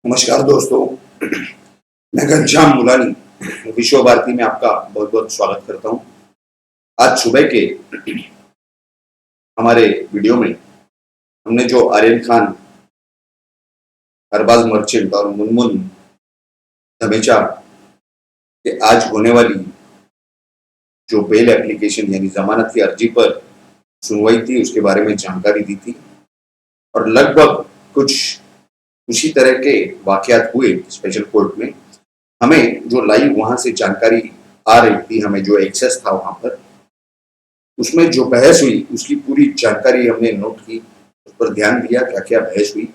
नमस्कार दोस्तों, मैं घनश्याम मुलानी विश्व भारती में आपका बहुत बहुत स्वागत करता हूँ। आज सुबह के हमारे वीडियो में हमने जो आर्यन खान, अरबाज मर्चेंट और मुनमुन धमेचा के आज होने वाली जो बेल एप्लीकेशन यानी जमानत की अर्जी पर सुनवाई थी उसके बारे में जानकारी दी थी और लगभग कुछ उसी तरह के वाकयात हुए स्पेशल कोर्ट में। हमें जो लाइव वहां से जानकारी आ रही थी, हमें जो एक्सेस था वहां पर, उसमें जो बहस हुई उसकी पूरी जानकारी हमने नोट की, उस पर ध्यान दिया क्या क्या बहस हुई।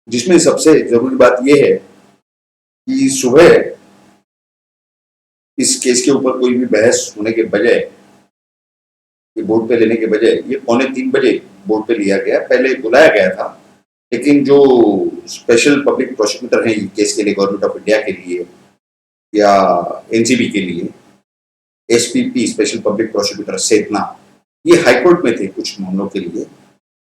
जिसमें सबसे जरूरी बात यह है कि सुबह इस केस के ऊपर कोई भी बहस होने के बजाय, बोर्ड पे लेने के बजाय, ये 2:45 बजे बोर्ड पे लिया गया। पहले बुलाया गया था, लेकिन जो स्पेशल पब्लिक प्रोसिक्यूटर हैं केस के लिए, गवर्नमेंट ऑफ इंडिया के लिए या एनसीबी के लिए, एसपीपी स्पेशल पब्लिक प्रोसिक्यूटर सेतना, ये हाईकोर्ट में थे कुछ मामलों के लिए।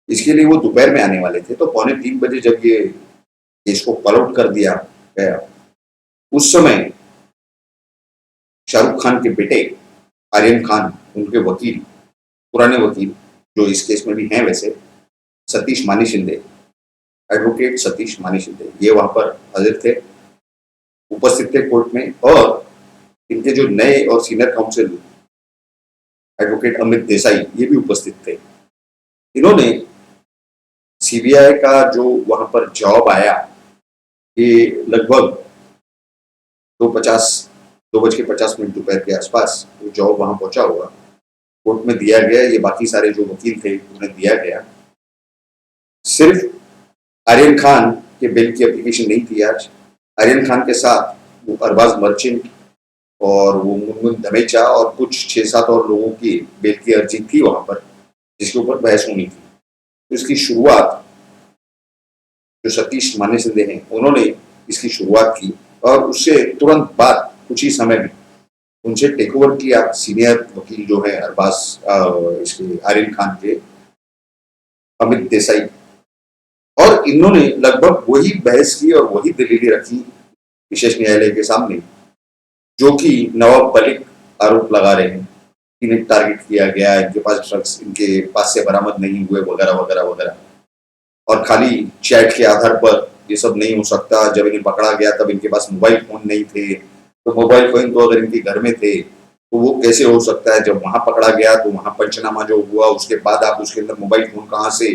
इसके लिए वो दोपहर में आने वाले थे, तो 2:45 बजे जब ये केस को कॉल आउट कर दिया गया, उस समय शाहरुख खान के बेटे आर्यन खान, उनके वकील, पुराने वकील जो इस केस में भी हैं वैसे, सतीश मानी शिंदे, एडवोकेट सतीश मानी शिंदे, ये वहां पर हाजिर थे, उपस्थित थे कोर्ट में। और इनके जो नए और senior council advocate Amit Desai, ये भी उपस्थित थे। इन्होंने सीबीआई का जो वहां पर जवाब आया, ये लगभग 2:50 दोपहर के आसपास वो जवाब वहां पहुंचा हुआ, कोर्ट में दिया गया। ये बाकी सारे जो वकील थे उन्हें दिया गया। सिर्फ आर्यन खान के बेल की एप्लीकेशन नहीं थी आज। आर्यन खान के साथ वो अरबाज मर्चेंट और वो मुनमुन धमेचा और कुछ 6-7 और लोगों की बेल की अर्जी थी वहां पर, जिसके ऊपर बहस होनी थी। तो इसकी शुरुआत जो सतीश माने सिंधे हैं, उन्होंने इसकी शुरुआत की और उससे तुरंत बाद कुछ ही समय में उनसे टेक ओवर किया सीनियर वकील जो है अरबाज इसके आर्यन खान के अमित देसाई। और इन्होंने लगभग वही बहस की और वही दलीलें रखी विशेष न्यायालय के सामने, जो कि नवाब मलिक आरोप लगा रहे हैं, इन्हें टारगेट किया गया, इनके पास ड्रग्स इनके पास से बरामद नहीं हुए वगैरह वगैरह वगैरह, और खाली चैट के आधार पर ये सब नहीं हो सकता। जब इन्हें पकड़ा गया तब इनके पास मोबाइल फोन नहीं थे, तो मोबाइल फोन तो अगर इनके घर में थे तो वो कैसे हो सकता है। जब वहां पकड़ा गया तो वहां पंचनामा जो हुआ उसके बाद आप उसके अंदर मोबाइल फोन कहाँ से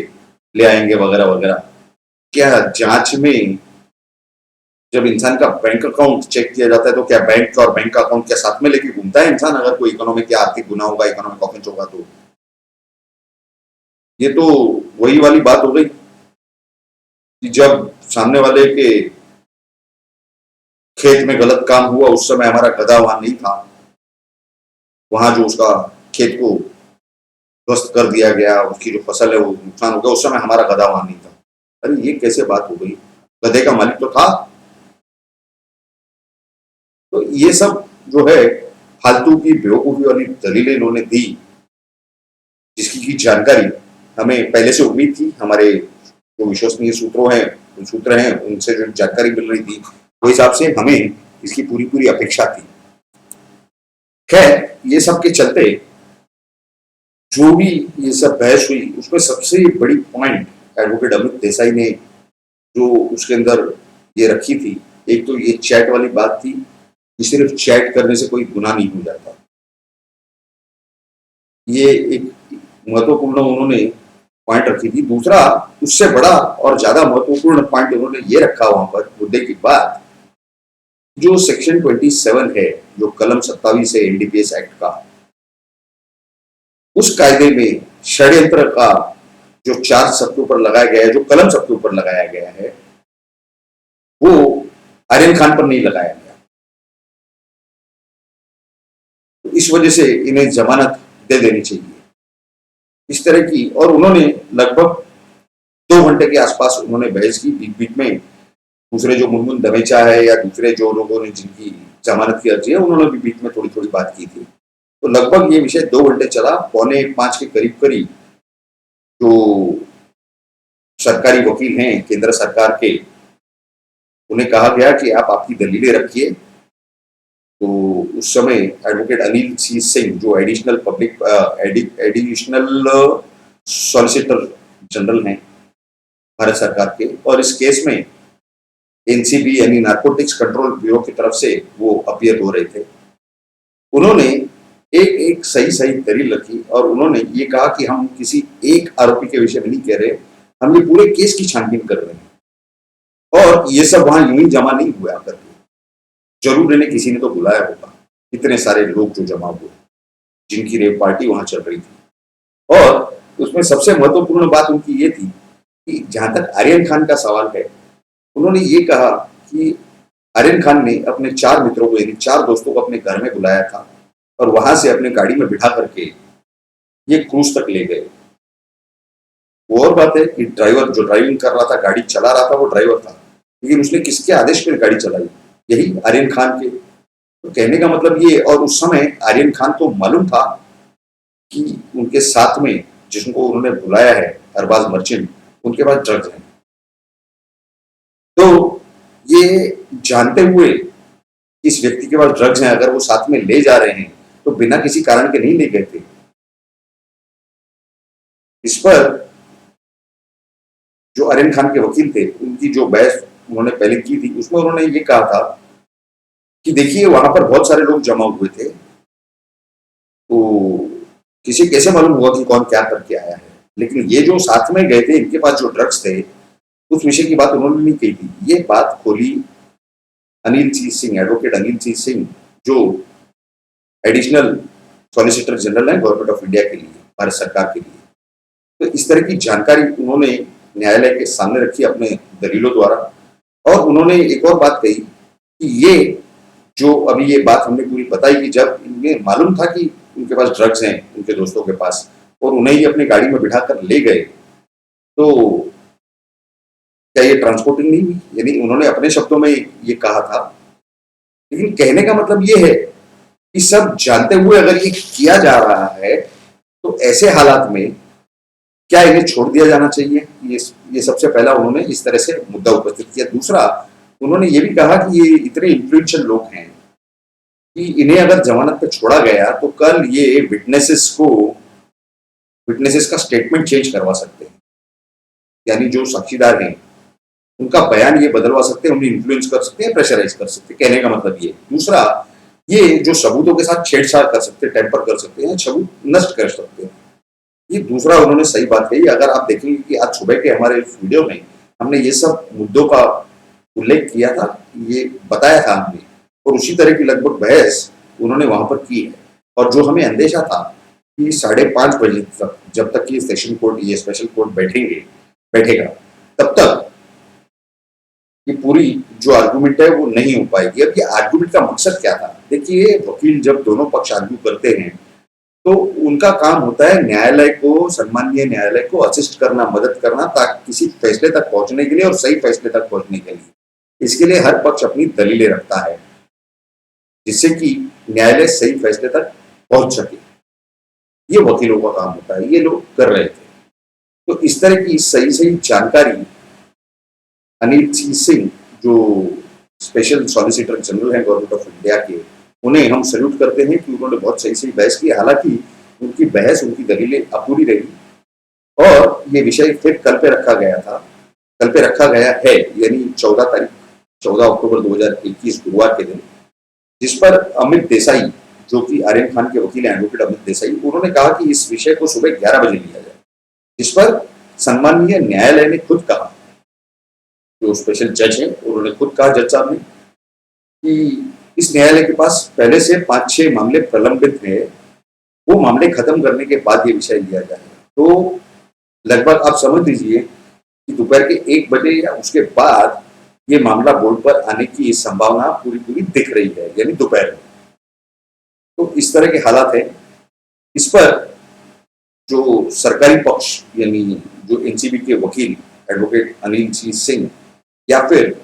ले आएंगे वगैरह वगैरह। क्या जांच में जब इंसान का बैंक अकाउंट चेक किया जाता है तो क्या बैंक और बैंक अकाउंट के साथ में लेके घूमता है इंसान, अगर कोई इकोनॉमिक या आर्थिक गुना होगा, इकोनॉमिक ऑफेंस होगा तो? ये तो वही वाली बात हो गई कि जब सामने वाले के खेत में गलत काम हुआ उस समय हमारा गधा वहां नहीं था, वहां जो उसका खेत को ध्वस्त कर दिया गया, उसकी जो फसल है वो नुकसान हो गया, उस समय हमारा गधा वहां नहीं था। अरे ये कैसे बात हो गई, गधे का मालिक तो था। तो ये सब जो है फालतू की बेवकूफी वाली दलीलें इन्होंने दी, जिसकी की जानकारी हमें पहले से उम्मीद थी। हमारे जो विश्वसनीय सूत्र हैं उनसे जो जानकारी मिल रही थी, वो हिसाब से हमें इसकी पूरी पूरी अपेक्षा थी। खैर, ये सब के चलते जो भी ये सब बहस हुई, उसमें सबसे बड़ी पॉइंट एडवोकेट अमित देसाई ने जो उसके अंदर ये रखी थी, एक तो ये चैट वाली बात थी कि सिर्फ चैट करने से कोई गुनाह नहीं हो जाता। ये एक महत्वपूर्ण उन्होंने पॉइंट रखी थी। दूसरा, उससे बड़ा और ज्यादा महत्वपूर्ण पॉइंट उन्होंने ये रखा वहां पर मुद्दे की बात, जो सेक्शन 27 है, जो कलम 27 है एनडीपीएस एक्ट का, उस कायदे में षड्यंत्र का जो चार्ज सबके ऊपर लगाया गया है, जो कलम सबके ऊपर लगाया गया है, वो आर्यन खान पर नहीं लगाया गया। तो इस वजह से इन्हें जमानत दे देनी चाहिए, इस तरह की। और उन्होंने लगभग 2 घंटे के आसपास उन्होंने बहस की। बीच बीच में दूसरे जो मुनमुन दमेचा है या दूसरे जो लोगों ने जिनकी जमानत की अर्जी है, उन्होंने भी बीच में थोड़ी थोड़ी बात की थी। तो लगभग ये विषय 2 घंटे चला। 4:45 के करीब करीब जो सरकारी वकील हैं केंद्र सरकार के, उन्हें कहा गया कि आप आपकी दलीलें रखिए। तो उस समय एडवोकेट अनिल सी सिंह जो एडिशनल सॉलिसिटर जनरल हैं भारत सरकार के, और इस केस में एनसीबी यानी नारकोटिक्स कंट्रोल ब्यूरो की तरफ से वो अपीयर हो रहे थे, उन्होंने एक एक सही सही दलील रखी और उन्होंने ये कहा कि हम किसी एक आरोपी के विषय में नहीं कह रहे, हम ये पूरे केस की छानबीन कर रहे हैं और ये सब वहां यूं ही जमा नहीं हुआ आकर के, जरूर इन्हें किसी ने तो बुलाया होगा। इतने सारे लोग जो जमा हुए, जिनकी रेप पार्टी वहां चल रही थी, और उसमें सबसे महत्वपूर्ण बात उनकी ये थी कि जहां तक आर्यन खान का सवाल है, उन्होंने ये कहा कि आर्यन खान ने अपने 4 मित्रों को यानी 4 दोस्तों को अपने घर में बुलाया था और वहां से अपने गाड़ी में बिठा करके ये क्रूज तक ले गए। वो और बात है कि ड्राइवर जो ड्राइविंग कर रहा था, गाड़ी चला रहा था, वो ड्राइवर था, लेकिन उसने किसके आदेश पर गाड़ी चलाई? यही आर्यन खान के। तो कहने का मतलब ये, और उस समय आर्यन खान को मालूम था कि उनके साथ में जिनको उन्होंने बुलाया है अरबाज मर्चेंट, उनके पास ड्रग्स हैं। तो ये जानते हुए इस व्यक्ति के पास ड्रग्स हैं, अगर वो साथ में ले जा रहे हैं तो बिना किसी कारण के नहीं ले गए थे। इस पर जो आर्यन खान के वकील थे, उनकी जो बहस उन्होंने पहले की थी, उसमें उन्होंने ये कहा था कि देखिए वहां पर बहुत सारे लोग जमा हुए थे, तो किसी कैसे मालूम हुआ कि कौन क्या करके आया है, लेकिन ये जो साथ में गए थे, इनके पास जो ड्रग्स थे, उस विषय की बात उन्होंने नहीं कही थी। ये बात खोली अनिल सी सिंह, एडवोकेट अनिल सी सिंह, जो एडिशनल सॉलिसिटर जनरल है गवर्नमेंट ऑफ इंडिया के लिए, भारत सरकार के लिए। तो इस तरह की जानकारी उन्होंने न्यायालय के सामने रखी अपने दलीलों द्वारा, और उन्होंने एक और बात कही कि ये जो अभी ये बात हमने पूरी बताई कि जब इन्हें मालूम था कि उनके पास ड्रग्स हैं उनके दोस्तों के पास, और उन्हें ही अपनी गाड़ी में बिठाकर ले गए, तो क्या ये ट्रांसपोर्टिंग नहीं हुई? यानी उन्होंने अपने शब्दों में ये कहा था, लेकिन कहने का मतलब ये है कि सब जानते हुए अगर ये किया जा रहा है, तो ऐसे हालात में क्या इन्हें छोड़ दिया जाना चाहिए? ये सबसे पहला उन्होंने इस तरह से मुद्दा उपस्थित किया। दूसरा, उन्होंने ये भी कहा कि ये इतने इन्फ्लुएंशियल लोग हैं कि इन्हें अगर जमानत पे छोड़ा गया तो कल ये विटनेसेस का स्टेटमेंट चेंज करवा सकते हैं, यानी जो साक्षीदार हैं उनका बयान ये बदलवा सकते हैं, उन्हें इन्फ्लुएंस कर सकते हैं, प्रेशराइज कर सकते हैं। कहने का मतलब ये। दूसरा, ये जो सबूतों के साथ छेड़छाड़ कर सकते हैं, टेम्पर कर सकते हैं, सबूत नष्ट कर सकते हैं। ये दूसरा उन्होंने सही बात कही। अगर आप देखेंगे कि आज सुबह के हमारे वीडियो में हमने ये सब मुद्दों का उल्लेख किया था, ये बताया था हमने, और उसी तरह की लगभग बहस उन्होंने वहां पर की है। और जो हमें अंदेशा था कि 5:30 बजे तक, जब तक ये सेशन कोर्ट, ये स्पेशल कोर्ट बैठेगा, तब तक ये पूरी जो आर्गुमेंट है वो नहीं हो पाएगी। अब ये आर्गुमेंट का मकसद क्या था? देखिए, वकील जब दोनों पक्ष आर्ग्यू करते हैं तो उनका काम होता है न्यायालय को, सम्मानीय न्यायालय को असिस्ट करना, मदद करना, ताकि किसी फैसले तक पहुंचने के लिए और सही फैसले तक पहुंचने के लिए। इसके लिए हर पक्ष अपनी दलीलें रखता है, जिससे कि न्यायालय सही फैसले तक पहुंच सके। ये वकीलों का काम होता है, ये लोग कर रहे थे। तो इस तरह की सही सही जानकारी अनिल सिंह, जो स्पेशल सॉलिसिटर जनरल हैं गवर्नमेंट ऑफ इंडिया के, उन्हें हम सल्यूट करते हैं कि उन्होंने बहुत सही सही बहस की। हालांकि उनकी बहस, उनकी दलीलें अपूरी रही, और ये विषय फिर कल पे रखा गया है, यानी 14 अक्टूबर 2021 गुरुवार के दिन, जिस पर अमित देसाई, जो कि आर्यन खान के वकील हैं, एडवोकेट अमित देसाई, उन्होंने कहा कि इस विषय को सुबह 11 बजे लिया जाए, जिस पर सम्मानीय न्यायालय ने खुद कहा, जो स्पेशल जज हैं उन्होंने खुद कहा, जज साहब ने, कि इस न्यायालय के पास पहले से 5-6 मामले प्रलंबित हैं, वो मामले खत्म करने के बाद ये विषय लिया जाएगा। तो लगभग आप समझ लीजिए कि दोपहर के 1 बजे या उसके बाद ये मामला बोर्ड पर आने की संभावना पूरी दिख रही है, यानी दोपहर में। तो इस तरह के हालात हैं। इस पर जो सरकारी पक्ष, यानी जो एनसीबी के वकील एडवोकेट अनिल सिंह या फिर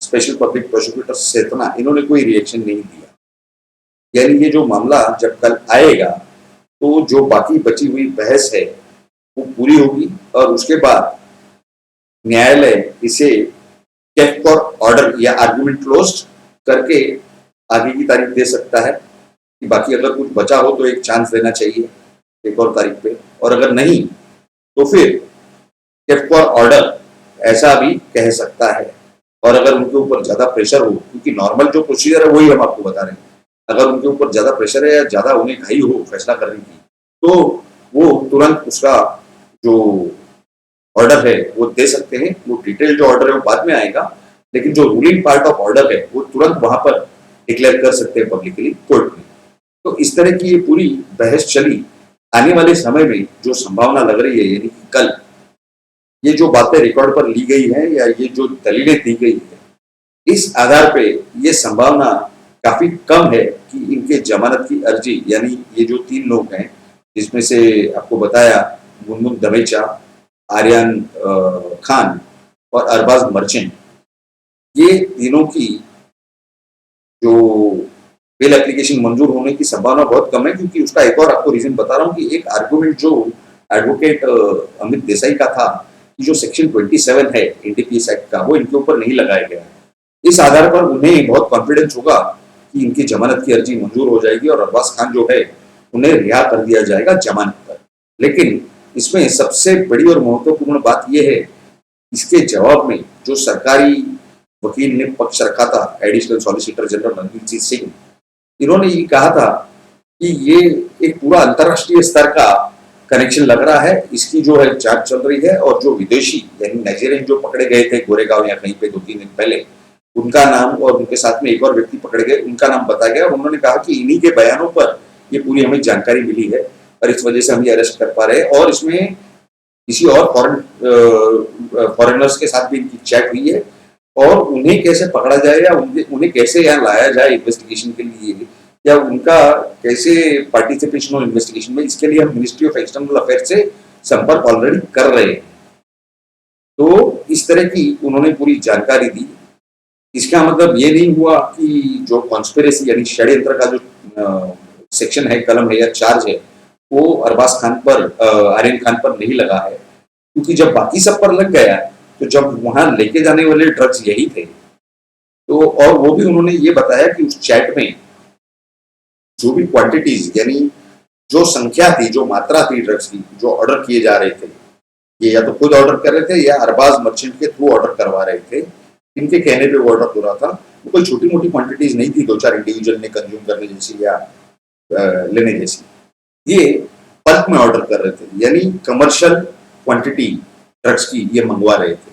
स्पेशल पब्लिक प्रोसिक्यूटर सेतना, इन्होंने कोई रिएक्शन नहीं दिया। यानी ये जो मामला जब कल आएगा तो जो बाकी बची हुई बहस है वो पूरी होगी, और उसके बाद न्यायालय इसे केफ्ट फॉर ऑर्डर या आर्गुमेंट क्लोज्ड करके आगे की तारीख दे सकता है कि बाकी अगर कुछ बचा हो तो एक चांस देना चाहिए एक और तारीख पे, और अगर नहीं तो फिर केफ्ट फॉर ऑर्डर ऐसा भी कह सकता है। और अगर उनके ऊपर ज्यादा प्रेशर हो, क्योंकि नॉर्मल जो प्रोसीजर है वही हम आपको बता रहे हैं, अगर उनके ऊपर ज्यादा प्रेशर है या ज्यादा उन्हें घाई हो फैसला करने की, तो वो तुरंत उसका जो ऑर्डर है वो दे सकते हैं। वो डिटेल जो ऑर्डर है वो बाद में आएगा, लेकिन जो रूलिंग पार्ट ऑफ ऑर्डर है वो तुरंत वहां पर डिक्लेयर कर सकते हैं पब्लिकली कोर्ट में। तो इस तरह की ये पूरी बहस चली। आने वाले समय में जो संभावना लग रही है, यानी कि कल ये जो बातें रिकॉर्ड पर ली गई है या ये जो दलीलें दी गई है, इस आधार पे ये संभावना काफी कम है कि इनके जमानत की अर्जी, यानी ये जो 3 लोग हैं जिसमें से आपको बताया मुनमुन दवेचा, आर्यन खान और अरबाज मर्चेंट, ये तीनों की जो बेल एप्लीकेशन मंजूर होने की संभावना बहुत कम है। क्योंकि उसका एक और आपको रीजन बता रहा हूँ कि एक आर्गुमेंट जो एडवोकेट अमित देसाई का था कि जो सेक्शन 27 है एनडीपीएस एक्ट का, वो इनके ऊपर नहीं लगाया गया है। इस आधार पर उन्हें बहुत कॉन्फिडेंस होगा कि इनकी जमानत की अर्जी मंजूर हो जाएगी और अरबाज खान जो है उन्हें रिहा कर दिया जाएगा जमानत पर। लेकिन इसमें सबसे बड़ी और महत्वपूर्ण बात यह है, इसके जवाब में जो सरकारी वकील ने पक्ष रखा था, additional solicitor general Ranveer Singh, इन्होंने ये कहा था कि ये एक पूरा अंतरराष्ट्रीय स्तर का कनेक्शन लग रहा है, इसकी जो है जांच चल रही है, और जो विदेशी यानी नाइजीरियन जो पकड़े गए थे गोरेगांव या कहीं पे 2-3 दिन पहले, उनका नाम और उनके साथ में एक और व्यक्ति पकड़े गए, उनका नाम बताया गया। और उन्होंने कहा कि इन्हीं के बयानों पर ये पूरी हमें जानकारी मिली है और इस वजह से हम ये अरेस्ट कर पा रहे हैं। और इसमें किसी और फॉरेनर्स के साथ भी इनकी चैट हुई है, और उन्हें कैसे पकड़ा जाए या उन्हें कैसे यहाँ लाया जाए इन्वेस्टिगेशन के लिए, या उनका कैसे पार्टिसिपेशन हो इन्वेस्टिगेशन में, इसके लिए हम मिनिस्ट्री ऑफ एक्सटर्नल अफेयर से संपर्क ऑलरेडी कर रहे हैं। तो इस तरह की उन्होंने पूरी जानकारी दी। इसका मतलब ये नहीं हुआ कि जो कॉन्स्पिरेसी यानी षड्यंत्र का जो सेक्शन है, कलम है या चार्ज है, वो अरबाज खान पर, आर्यन खान पर नहीं लगा है। क्योंकि जब बाकी सब पर लग गया, तो जब वहां लेके जाने वाले ड्रग्स यही थे, तो और वो भी उन्होंने ये बताया कि उस चैट में जो भी क्वांटिटीज यानी जो संख्या थी, जो मात्रा थी ड्रग्स की जो ऑर्डर किए जा रहे थे, ये या तो खुद ऑर्डर कर रहे थे या अरबाज मर्चेंट के थ्रू ऑर्डर करवा रहे थे, इनके कहने पे ऑर्डर हो रहा था। वो कोई छोटी मोटी क्वांटिटीज नहीं थी 2-4 इंडिविजुअल ने कंज्यूम करने जैसी या लेने जैसी, ये बल्क में ऑर्डर कर रहे थे, यानी कमर्शियल क्वांटिटी ड्रग्स की ये मंगवा रहे थे,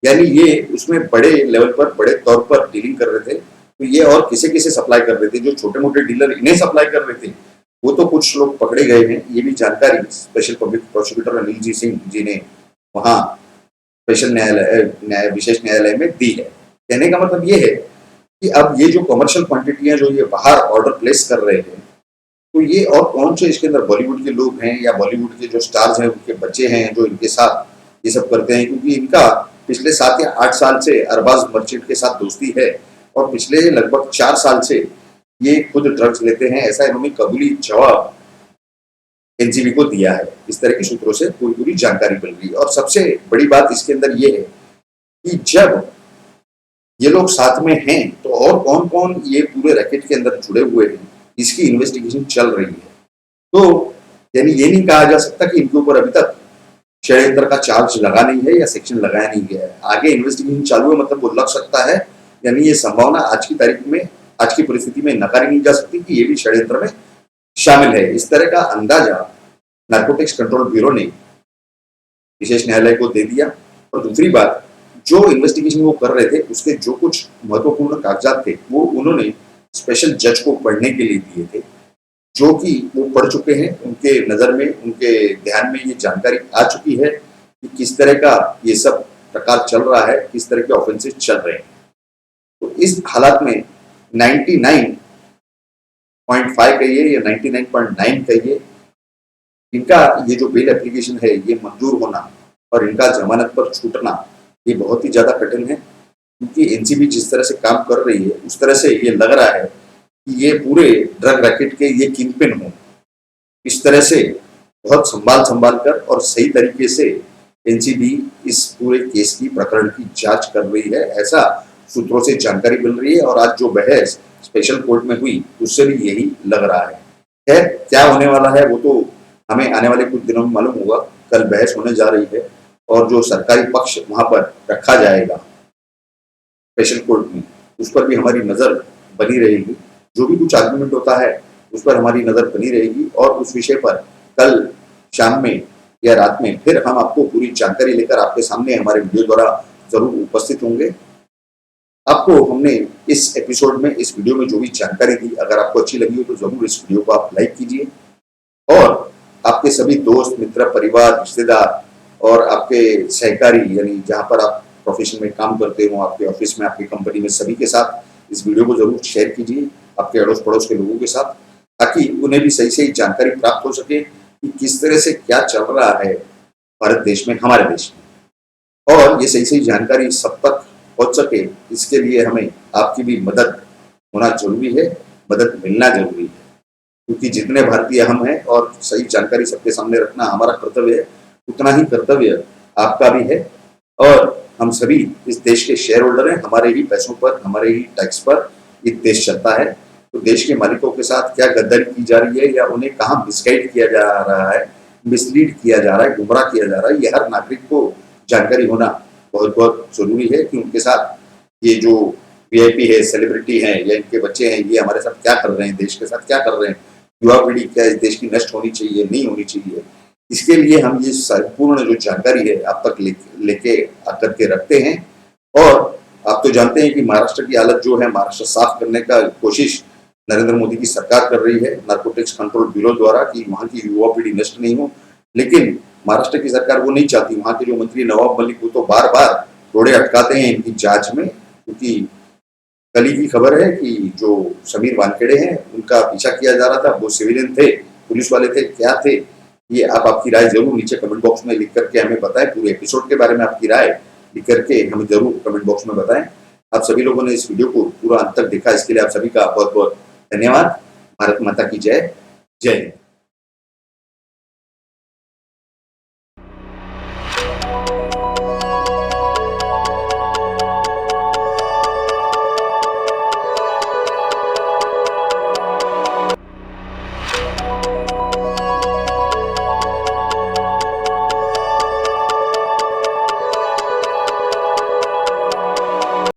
यानी ये उसमें बड़े लेवल पर बड़े तौर पर डीलिंग कर रहे थे। तो ये और किसे किसे सप्लाई कर रहे थे, जो छोटे मोटे डीलर इन्हें सप्लाई कर रहे थे, वो तो कुछ लोग पकड़े गए हैं। ये भी जानकारी special public prosecutor Anil ji Singh ji ने वहां स्पेशल विशेष न्यायालय में दी है। कहने का मतलब ये है कि अब ये जो कमर्शियल क्वांटिटी जो ये बाहर ऑर्डर प्लेस कर रहे हैं, तो ये और कौन से इसके अंदर बॉलीवुड के लोग हैं या बॉलीवुड के जो स्टार्स हैं उनके बच्चे हैं जो इनके साथ ये सब करते हैं। क्योंकि इनका पिछले 7 या 8 साल से अरबाज मर्चेंट के साथ दोस्ती है, और पिछले लगभग 4 साल से ये खुद ड्रग्स लेते हैं, ऐसा इन्होंने कबूली जवाब एनसीबी को दिया है। इस तरह के सूत्रों से पूरी पूरी जानकारी मिल गई। और सबसे बड़ी बात इसके अंदर ये है कि जब ये लोग साथ में हैं, तो और कौन कौन ये पूरे रैकेट के अंदर जुड़े हुए हैं, इसकी इन्वेस्टिगेशन चल रही है। तो यानी ये नहीं कहा जा सकता कि इनके ऊपर अभी तक षड्यंत्र का चार्ज लगा नहीं है या सेक्शन लगाया नहीं गया है। आगे इन्वेस्टिगेशन चालू है, मतलब वो लग सकता है। यानी ये संभावना आज की तारीख में, आज की परिस्थिति में नकारी नहीं जा सकती कि ये भी षड्यंत्र में शामिल है। इस तरह का अंदाजा नार्कोटिक्स कंट्रोल ब्यूरो ने विशेष न्यायालय को दे दिया। और दूसरी बात, जो इन्वेस्टिगेशन वो कर रहे थे उसके जो कुछ महत्वपूर्ण कागजात थे वो उन्होंने स्पेशल जज को पढ़ने के लिए दिए थे, जो कि वो पढ़ चुके हैं। उनके नजर में, उनके ध्यान में ये जानकारी आ चुकी है कि किस तरह का ये सब प्रकार चल रहा है, किस तरह के ऑफेंसेस चल रहे हैं। तो इस हालात में 99.5 कहिए या 99.9 कहिए, इनका ये जो बेल एप्लीकेशन है ये मंजूर होना और इनका जमानत पर छूटना ये बहुत ही ज्यादा कठिन है। क्योंकि एनसीबी जिस तरह से काम कर रही है उस तरह से ये लग रहा है कि ये पूरे ड्रग रैकेट के ये किंगपिन हो। इस तरह से बहुत संभाल कर और सही तरीके से एनसीबी इस पूरे केस की प्रकरण की जांच कर रही है, ऐसा सूत्रों से जानकारी मिल रही है। और आज जो बहस स्पेशल कोर्ट में हुई उससे भी यही लग रहा है। खैर, क्या होने वाला है वो तो हमें आने वाले कुछ दिनों में मालूम होगा। कल बहस होने जा रही है और जो सरकारी पक्ष वहां पर रखा जाएगा स्पेशल कोर्ट में, उस पर भी हमारी नजर बनी रहेगी। जो भी कुछ आर्गुमेंट होता है उस पर हमारी नजर बनी रहेगी और उस विषय पर कल शाम में या रात में फिर हम आपको पूरी जानकारी लेकर आपके सामने हमारे वीडियो द्वारा जरूर उपस्थित होंगे। आपको हमने इस एपिसोड में, इस वीडियो में जो भी जानकारी दी, अगर आपको अच्छी लगी हो तो जरूर इस वीडियो को आप लाइक कीजिए और आपके सभी दोस्त, मित्र, परिवार, रिश्तेदार और आपके सहकारी, यानी जहां पर आप प्रोफेशन में काम करते हो, आपके ऑफिस में, आपकी कंपनी में, सभी के साथ इस वीडियो को जरूर शेयर कीजिए, आपके अड़ोस पड़ोस के लोगों के साथ, ताकि उन्हें भी सही सही जानकारी प्राप्त हो सके कि किस तरह से क्या चल रहा है भारत देश में, हमारे देश में। और ये सही सही जानकारी सब तक पहुंच सके, इसके लिए हमें आपकी भी मदद होना जरूरी है, मदद मिलना जरूरी है। क्योंकि जितने भारतीय हम हैं और सही जानकारी सबके सामने रखना हमारा कर्तव्य है, उतना ही कर्तव्य आपका भी है। और हम सभी इस देश के शेयर होल्डर हैं, हमारे ही पैसों पर, हमारे ही टैक्स पर ये देश चलता है। तो देश के मालिकों के साथ क्या गद्दारी की जा रही है या उन्हें कहाँ मिसगाइड किया जा रहा है, मिसलीड किया जा रहा है, गुमराह किया जा रहा है, ये हर नागरिक को जानकारी होना बहुत बहुत जरूरी है कि उनके साथ ये जो वीआईपी है, सेलिब्रिटी हैं या इनके बच्चे हैं, ये हमारे साथ क्या कर रहे हैं, देश के साथ क्या कर रहे हैं, युवा पीढ़ी क्या इस देश की नष्ट होनी चाहिए, नहीं होनी चाहिए। इसके लिए हम ये संपूर्ण जो जानकारी है आप तक लेके आकर के रखते हैं। और आप तो जानते हैं कि महाराष्ट्र की हालत जो है, महाराष्ट्र साफ करने का कोशिश नरेंद्र मोदी की सरकार कर रही है नार्कोटिक्स कंट्रोल ब्यूरो द्वारा, कि वहां की युवा पीढ़ी नष्ट नहीं हो। लेकिन महाराष्ट्र की सरकार वो नहीं चाहती। वहां के जो मंत्री नवाब मलिक, वो तो बार बार रोड़े अटकाते हैं इनकी जांच में, क्योंकि कल ही की खबर है कि जो समीर वानखेड़े हैं उनका पीछा किया जा रहा था। वो सिविलियन थे, पुलिस वाले थे, क्या थे, ये आप आपकी राय जरूर नीचे कमेंट बॉक्स में लिख करके हमें बताएं। पूरे एपिसोड के बारे में आपकी राय लिख करके हमें जरूर कमेंट बॉक्स में बताएं। आप सभी लोगों ने इस वीडियो को पूरा अंत तक देखा, इसके लिए आप सभी का बहुत बहुत धन्यवाद। भारत माता की जय। जय हिंद।